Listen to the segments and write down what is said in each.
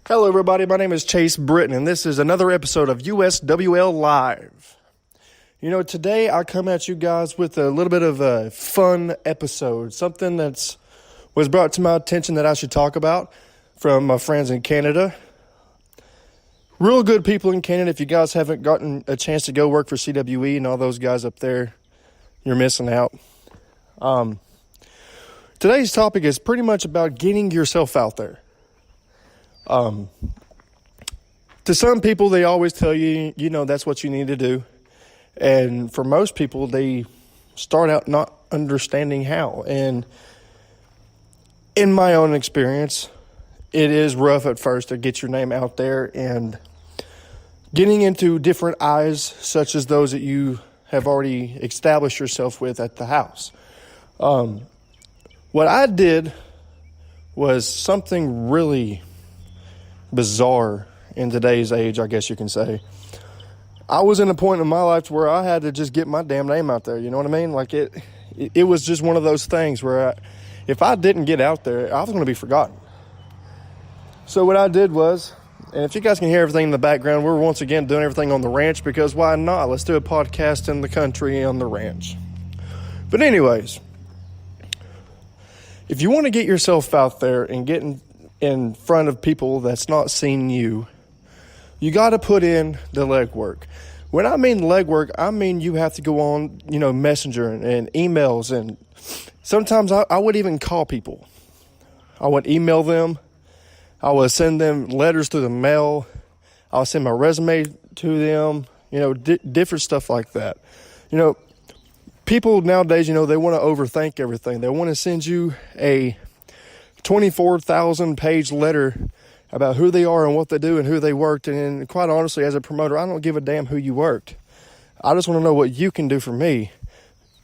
Hello, everybody. My name is Chase Britton, and this is another episode of USWL Live. Today I come at you guys with a little bit of a fun episode, something that was brought to my attention that I should talk about from my friends in Canada. Real good people in Canada. If you guys haven't gotten a chance to go work for CWE and all those guys up there, you're missing out. Today's topic is pretty much about getting yourself out there. To some people, they always tell you, that's what you need to do. And for most people, they start out not understanding how. And in my own experience, it is rough at first to get your name out there and getting into different eyes, such as those that you have already established yourself with at the house. What I did was something really bizarre in today's age, I guess you can say. I was in a point in my life where I had to just get my damn name out there. You know what I mean? Like it was just one of those things where if I didn't get out there, I was going to be forgotten. So what I did was, and if you guys can hear everything in the background, we're once again doing everything on the ranch because why not? Let's do a podcast in the country on the ranch. But anyways, if you want to get yourself out there and get in front of people that's not seen you, you got to put in the legwork. When I mean legwork, I mean you have to go on, Messenger and emails, and sometimes I would even call people. I would email them. I would send them letters through the mail. I would send my resume to them, different stuff like that. People nowadays, they want to overthink everything. They want to send you a 24,000-page letter about who they are and what they do and who they worked. And quite honestly, as a promoter, I don't give a damn who you worked. I just want to know what you can do for me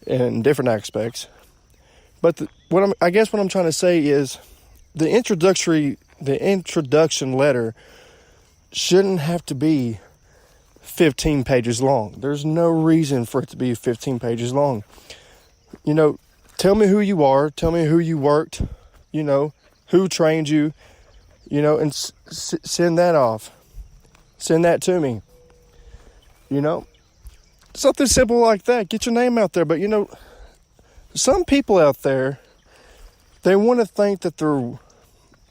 in different aspects. But what I'm trying to say is the introduction letter shouldn't have to be 15 pages long. There's no reason for it to be 15 pages long. Tell me who you are. Tell me who you worked. Who trained you, and send that off. Send that to me. Something simple like that. Get your name out there. But, some people out there, they want to think that they're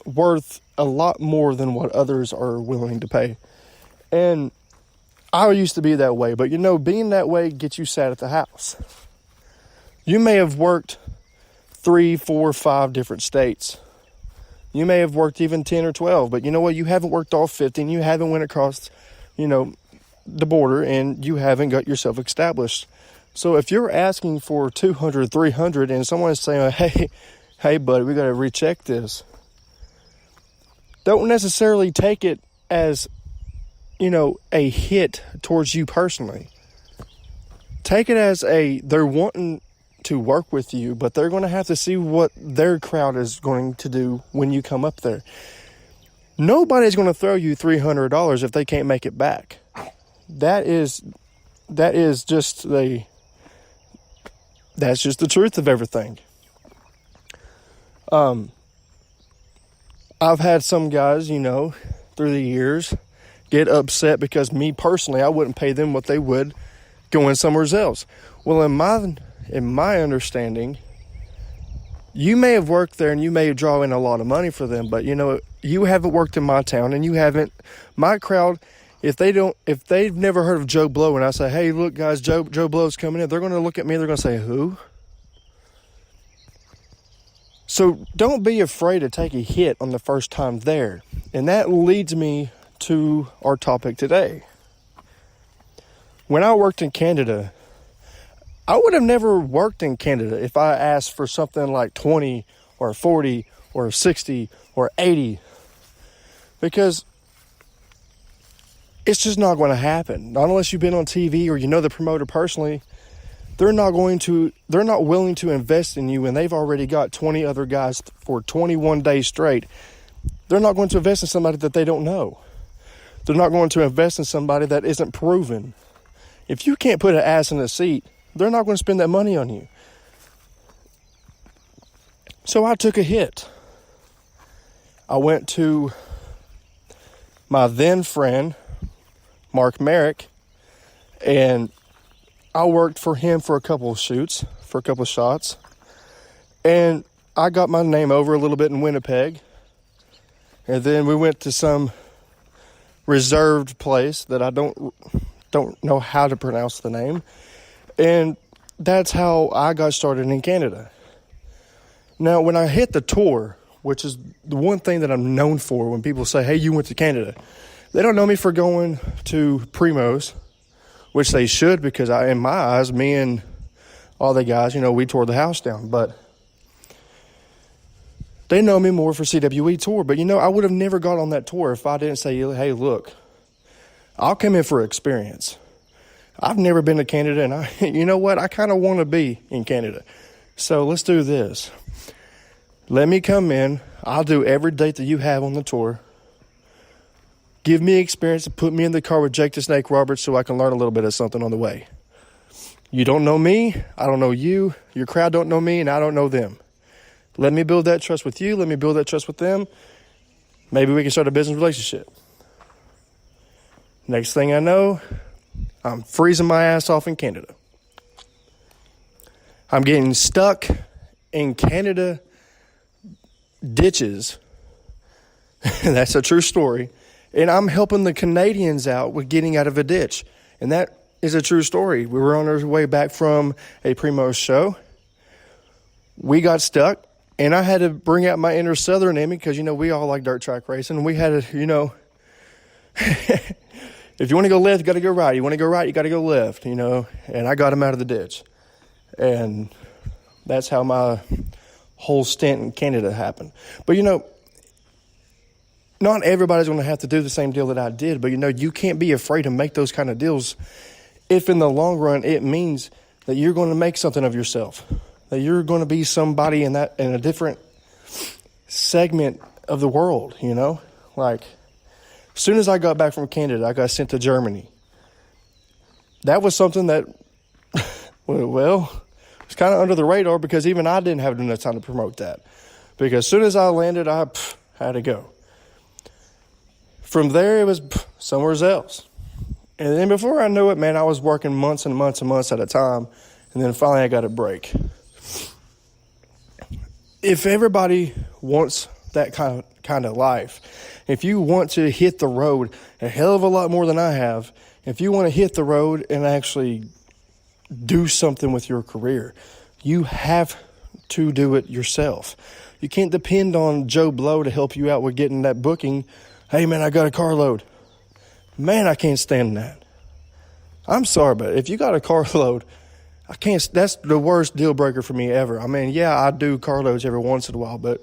worth a lot more than what others are willing to pay. And I used to be that way. But, being that way gets you sat at the house. You may have worked 3, 4, 5 different states. You may have worked even 10 or 12, but you know what? You haven't worked all 50, and you haven't went across, the border, and you haven't got yourself established. So if you're asking for 200, 300, and someone is saying, hey, buddy, we got to recheck this, don't necessarily take it as, a hit towards you personally. Take it as they're wanting to work with you, but they're going to have to see what their crowd is going to do when you come up there. Nobody's going to throw you $300 if they can't make it back. That's just the truth of everything. I've had some guys, through the years get upset because me personally, I wouldn't pay them what they would going somewhere else. Well, in my understanding, you may have worked there and you may draw in a lot of money for them, but you haven't worked in my town and you haven't. My crowd, if they've never heard of Joe Blow and I say, hey, look guys, Joe Blow's coming in, they're going to look at me, they're going to say, who? So don't be afraid to take a hit on the first time there. And that leads me to our topic today. When I worked in Canada, I would have never worked in Canada if I asked for something like 20 or 40 or 60 or 80, because it's just not going to happen. Not unless you've been on TV or the promoter personally. They're not willing to invest in you when they've already got 20 other guys for 21 days straight. They're not going to invest in somebody that they don't know. They're not going to invest in somebody that isn't proven. If you can't put an ass in a seat, they're not going to spend that money on you. So I took a hit. I went to my then friend, Mark Merrick, and I worked for him for a couple of shoots, for a couple of shots. And I got my name over a little bit in Winnipeg. And then we went to some reserved place that I don't know how to pronounce the name. And that's how I got started in Canada. Now, when I hit the tour, which is the one thing that I'm known for when people say, hey, you went to Canada, they don't know me for going to Primos, which they should, because in my eyes, me and all the guys, we tore the house down. But they know me more for CWE tour. But, I would have never got on that tour if I didn't say, hey, look, I'll come in for experience. I've never been to Canada, and you know what? I kind of want to be in Canada. So let's do this. Let me come in. I'll do every date that you have on the tour. Give me experience and put me in the car with Jake the Snake Roberts so I can learn a little bit of something on the way. You don't know me. I don't know you. Your crowd don't know me, and I don't know them. Let me build that trust with you. Let me build that trust with them. Maybe we can start a business relationship. Next thing I know, I'm freezing my ass off in Canada. I'm getting stuck in Canada ditches. That's a true story. And I'm helping the Canadians out with getting out of a ditch. And that is a true story. We were on our way back from a Primo's show. We got stuck. And I had to bring out my inner Southern in me because, we all like dirt track racing. We had to, if you want to go left, you got to go right. You want to go right, you got to go left, And I got him out of the ditch. And that's how my whole stint in Canada happened. But, not everybody's going to have to do the same deal that I did. But, you can't be afraid to make those kind of deals if in the long run it means that you're going to make something of yourself. That you're going to be somebody in a different segment of the world, Like, as soon as I got back from Canada, I got sent to Germany. That was something that, well, it's kind of under the radar because even I didn't have enough time to promote that. Because as soon as I landed, I had to go. From there, it was somewhere else. And then before I knew it, man, I was working months and months and months at a time. And then finally I got a break. If everybody wants that kind of life, if you want to hit the road a hell of a lot more than I have, if you want to hit the road and actually do something with your career, you have to do it yourself. You can't depend on Joe Blow to help you out with getting that booking. Hey, man, I got a carload. Man, I can't stand that. I'm sorry, but if you got a carload, I can't. That's the worst deal breaker for me ever. I mean, yeah, I do carloads every once in a while, but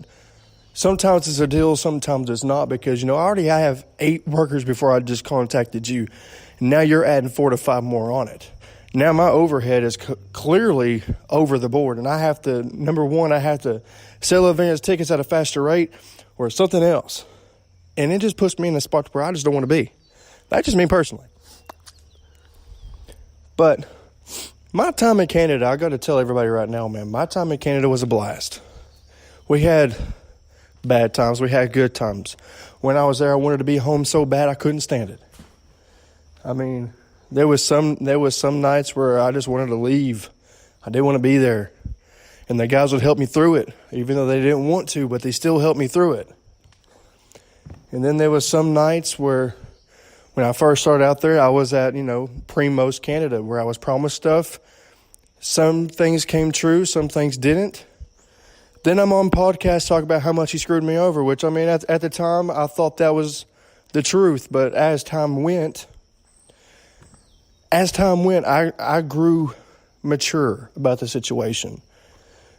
sometimes it's a deal, sometimes it's not, because, I have 8 workers before I just contacted you. Now you're adding 4 to 5 more on it. Now my overhead is clearly over the board, and I have to, number one, I have to sell advance tickets at a faster rate or something else. And it just puts me in a spot where I just don't want to be. That's just me personally. But my time in Canada, I got to tell everybody right now, man, my time in Canada was a blast. We had bad times. We had good times. When I was there, I wanted to be home so bad I couldn't stand it. I mean, there was some nights where I just wanted to leave. I didn't want to be there. And the guys would help me through it, even though they didn't want to, but they still helped me through it. And then there was some nights where, when I first started out there, I was at, Primos Canada, where I was promised stuff. Some things came true, some things didn't. Then I'm on podcasts talking about how much he screwed me over, which, at the time, I thought that was the truth. But as time went, I grew mature about the situation.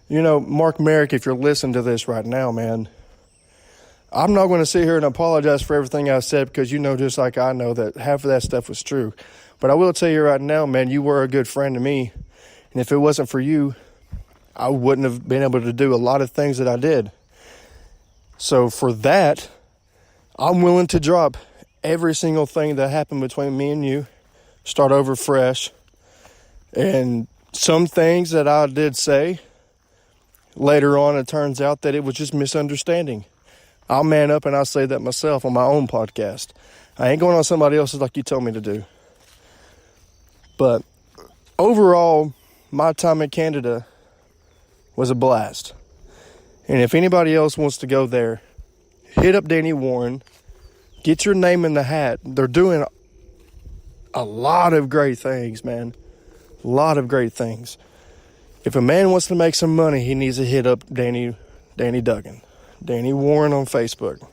Mark Merrick, if you're listening to this right now, man, I'm not going to sit here and apologize for everything I said because just like I know that half of that stuff was true. But I will tell you right now, man, you were a good friend to me. And if it wasn't for you, I wouldn't have been able to do a lot of things that I did. So for that, I'm willing to drop every single thing that happened between me and you, start over fresh. And some things that I did say, later on it turns out that it was just misunderstanding. I'll man up and I'll say that myself on my own podcast. I ain't going on somebody else's like you told me to do. But overall, my time in Canada was a blast. And if anybody else wants to go there, hit up Danny Warren. Get your name in the hat. They're doing a lot of great things, man. A lot of great things. If a man wants to make some money, he needs to hit up Danny Duggan. Danny Warren on Facebook.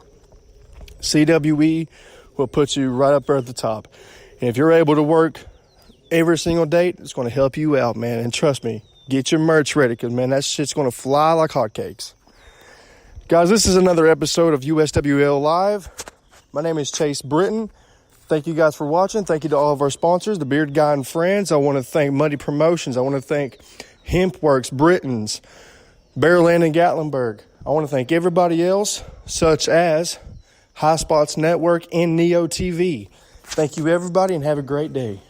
CWE will put you right up there at the top. And if you're able to work every single date, it's going to help you out, man. And trust me, get your merch ready because, man, that shit's going to fly like hotcakes. Guys, this is another episode of USWL Live. My name is Chase Britton. Thank you guys for watching. Thank you to all of our sponsors, the Beard Guy and Friends. I want to thank Muddy Promotions. I want to thank Hempworks, Britton's, Bearland and Gatlinburg. I want to thank everybody else, such as High Spots Network and Neo TV. Thank you, everybody, and have a great day.